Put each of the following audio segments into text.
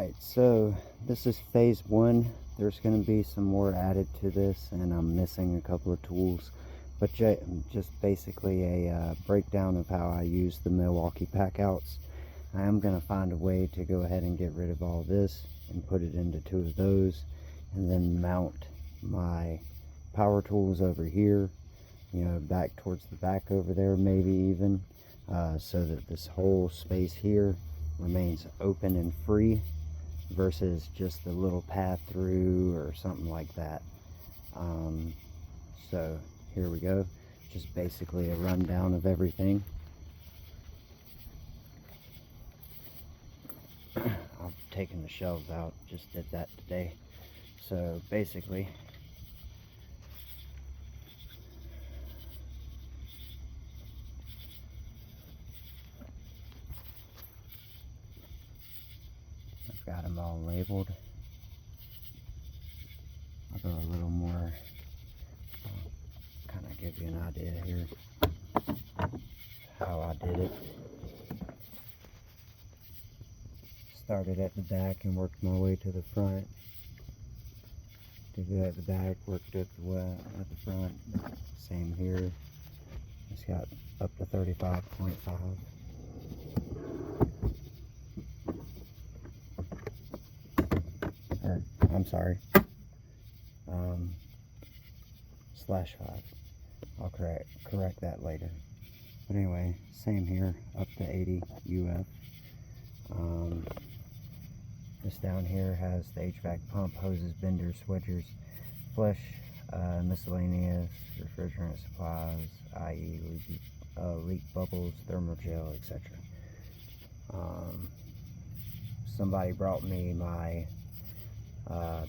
Alright, so this is phase one. There's going to be some more added to this, and I'm missing a couple of tools, but just basically a breakdown of how I use the Milwaukee packouts. I am going to find a way to go ahead and get rid of all this and put it into two of those, and then mount my power tools over here, you know, back towards the back over there, maybe even, so that this whole space here remains open and free versus just a little path through or something like that. So here we go, just basically a rundown of everything. I've taken the shelves out, just did that today. So basically, I've got them all labeled. I'll go a little more, kind of give you an idea here how I did it. Started at the back and worked my way to the front. Did it at the back, worked at the front. Same here. It's got up to 35.5. Or, I'm sorry, /5. I'll correct that later. But anyway, same here, up to 80 UF. This down here has the HVAC pump, hoses, benders, switchers, flush, miscellaneous, refrigerant supplies, i.e. leak bubbles, thermogel, etc. Somebody brought me my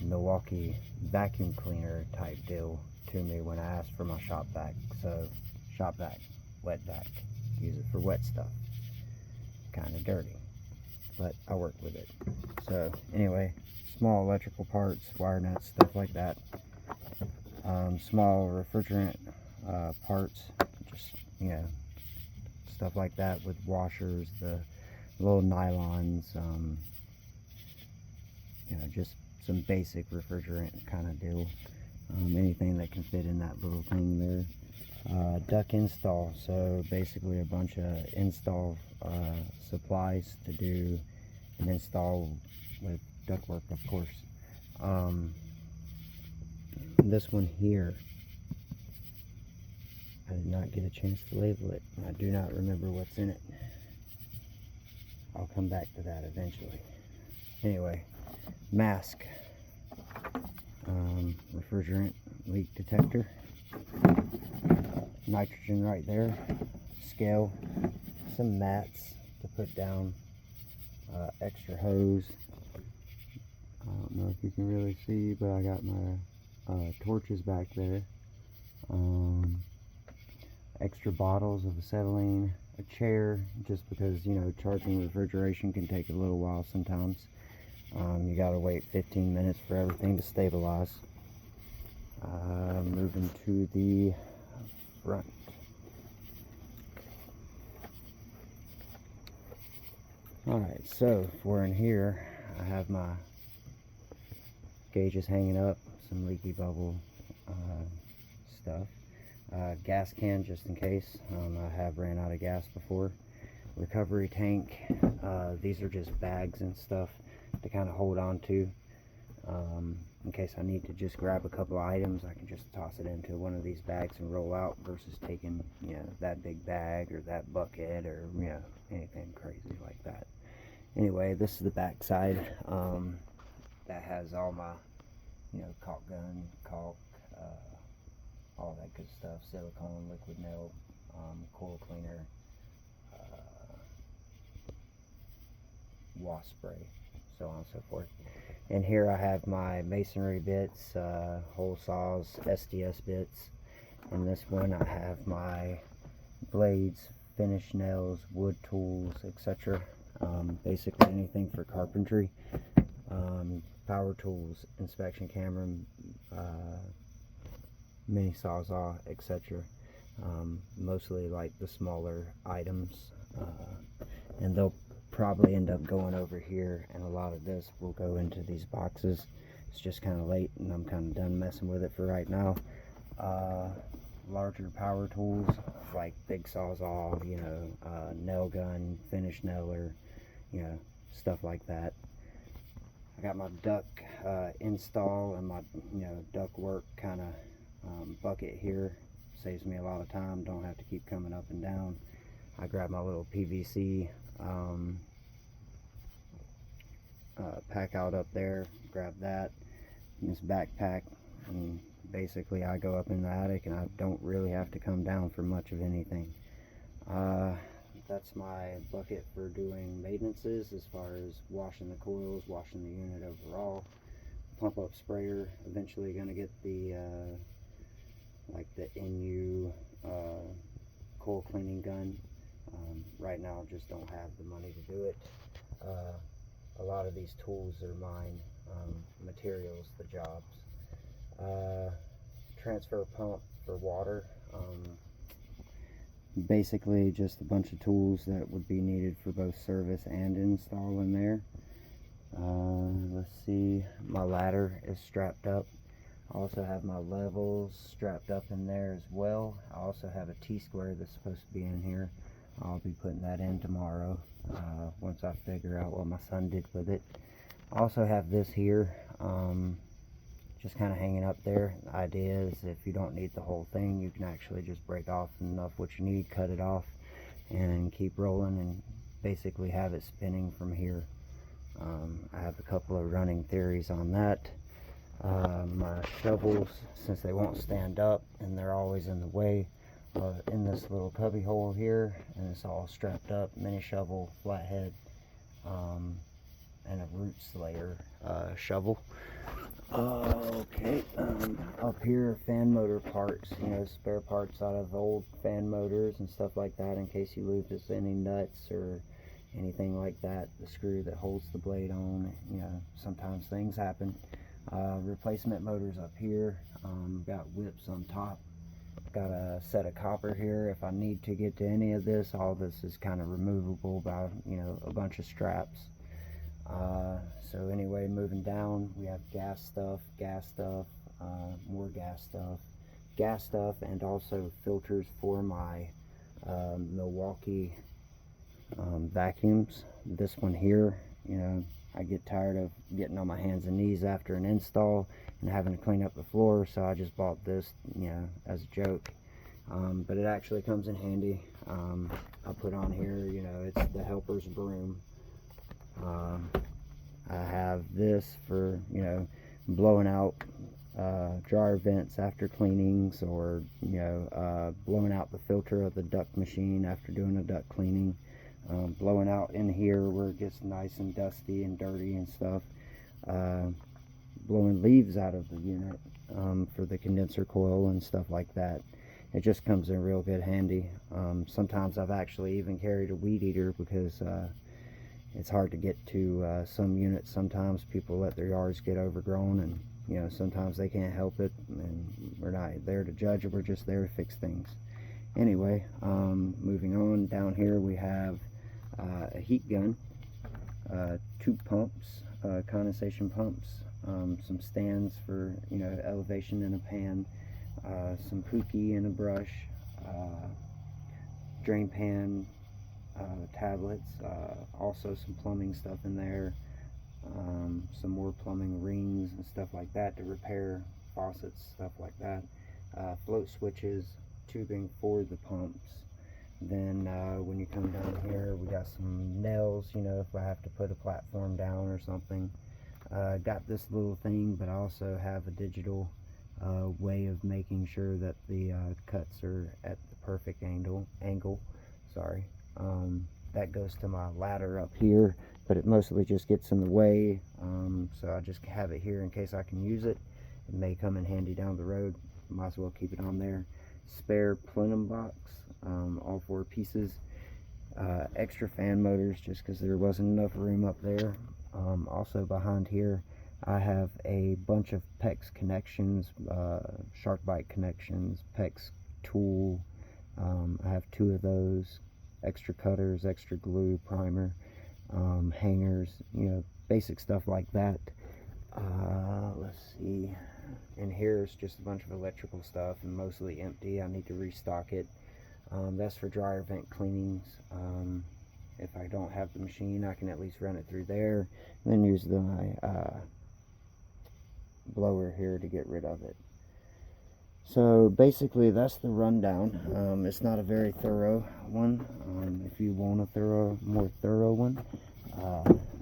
Milwaukee vacuum cleaner type deal to me when I asked for my shop vac. So shop vac, wet vac, use it for wet stuff. Kind of dirty, but I work with it. So anyway, small electrical parts, wire nuts, stuff like that. Small refrigerant parts, just, you know, stuff like that with washers, the little nylons, you know, just some basic refrigerant kind of deal. Anything that can fit in that little thing there. Duct install, so basically a bunch of install supplies to do an install with ductwork, of course. This one here, I did not get a chance to label it. I do not remember what's in it. I'll come back to that eventually. Anyway, mask, refrigerant leak detector, nitrogen right there, scale, some mats to put down, extra hose. I don't know if you can really see, but I got my torches back there, extra bottles of acetylene, a chair, just because, you know, charging refrigeration can take a little while sometimes. You gotta wait 15 minutes for everything to stabilize. Moving to the front. Alright, so if we're in here, I have my gauges hanging up, some leaky bubble stuff. Gas can, just in case. I have ran out of gas before. Recovery tank. These are just bags and stuff to kind of hold on to. In case I need to just grab a couple of items, I can just toss it into one of these bags and roll out, versus taking, you know, that big bag or that bucket or, you know, anything crazy like that. Anyway, this is the back side. That has all my, you know, caulk gun, caulk, all that good stuff, silicone, liquid nail, coil cleaner, wasp spray, so on and so forth. And here I have my masonry bits, hole saws, SDS bits. And this one I have my blades, finish nails, wood tools, etc. Basically anything for carpentry. Power tools, inspection camera, mini sawzall, etc. Mostly like the smaller items, and they'll probably end up going over here, and a lot of this will go into these boxes. It's just kind of late, and I'm kind of done messing with it for right now. Larger power tools like big sawzall, you know, nail gun, finish nailer, you know, stuff like that. I got my duck install and my, you know, duck work kind of bucket here. Saves me a lot of time, don't have to keep coming up and down. I grab my little PVC pack out up there, grab that, and this backpack, and basically I go up in the attic and I don't really have to come down for much of anything. That's my bucket for doing maintenances as far as washing the coils, washing the unit overall. Pump up sprayer, eventually going to get the like the NU coil cleaning gun. Right now just don't have the money to do it. A lot of these tools are mine, materials, the jobs. Transfer pump for water. Basically just a bunch of tools that would be needed for both service and install in there. Let's see, my ladder is strapped up. I also have my levels strapped up in there as well. I also have a T-square that's supposed to be in here. I'll be putting that in tomorrow once I figure out what my son did with it. I also have this here, just kind of hanging up there. The idea is if you don't need the whole thing, you can actually just break off enough what you need, cut it off, and keep rolling, and basically have it spinning from here. I have a couple of running theories on that. My shovels, since they won't stand up and they're always in the way, in this little cubby hole here, and it's all strapped up, mini shovel, flathead, and a root slayer shovel. Okay, up here, fan motor parts, you know, spare parts out of old fan motors and stuff like that, in case you lose any nuts or anything like that. The screw that holds the blade on, you know, sometimes things happen. Replacement motors up here, got whips on top, got a set of copper here. If I need to get to any of this, all this is kind of removable by, you know, a bunch of straps. So anyway, moving down, we have gas stuff, more gas stuff, and also filters for my Milwaukee vacuums. This one here, you know, I get tired of getting on my hands and knees after an install and having to clean up the floor, so I just bought this, you know, as a joke. But it actually comes in handy. I put on here, you know, it's the helper's broom. I have this for, you know, blowing out dryer vents after cleanings, or, you know, blowing out the filter of the duct machine after doing a duct cleaning. Blowing out in here where it gets nice and dusty and dirty and stuff. Blowing leaves out of the unit for the condenser coil and stuff like that. It just comes in real good handy. Sometimes I've actually even carried a weed eater because it's hard to get to some units. Sometimes people let their yards get overgrown, and, you know, sometimes they can't help it, and we're not there to judge it, we're just there to fix things. Anyway, moving on, down here we have a heat gun, 2 pumps, condensation pumps, some stands for, you know, elevation in a pan, some pookie and a brush, drain pan, tablets, also some plumbing stuff in there, some more plumbing rings and stuff like that to repair faucets, stuff like that, float switches, tubing for the pumps. Then when you come down here, we got some nails, you know, if I have to put a platform down or something. Got this little thing, but I also have a digital way of making sure that the cuts are at the perfect angle. Sorry. That goes to my ladder up here, but it mostly just gets in the way, so I just have it here in case I can use it. It may come in handy down the road, might as well keep it on there. Spare plenum box, all 4 pieces. Extra fan motors just because there wasn't enough room up there. Also behind here I have a bunch of PEX connections, shark bite connections, PEX tool. I have 2 of those, extra cutters, extra glue, primer. hangers, you know, basic stuff like that. Let's see. And here's just a bunch of electrical stuff and mostly empty. I need to restock it. That's for dryer vent cleanings. If I don't have the machine, I can at least run it through there and then use my blower here to get rid of it. So basically that's the rundown. It's not a very thorough one. If you want a more thorough one,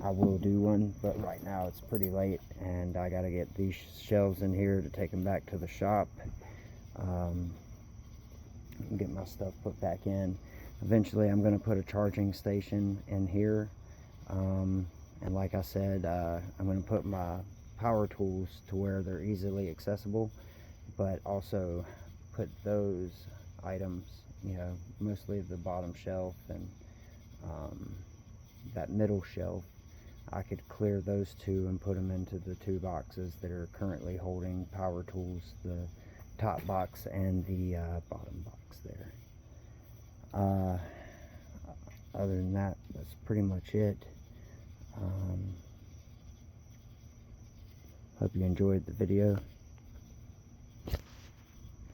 I will do one, but right now it's pretty late and I gotta get these shelves in here to take them back to the shop, get my stuff put back in. Eventually I'm going to put a charging station in here, and like I said, I'm going to put my power tools to where they're easily accessible, but also put those items, you know, mostly the bottom shelf and that middle shelf, I could clear those two and put them into the two boxes that are currently holding power tools, the top box and the bottom box there. Other than that, that's pretty much it. Hope you enjoyed the video.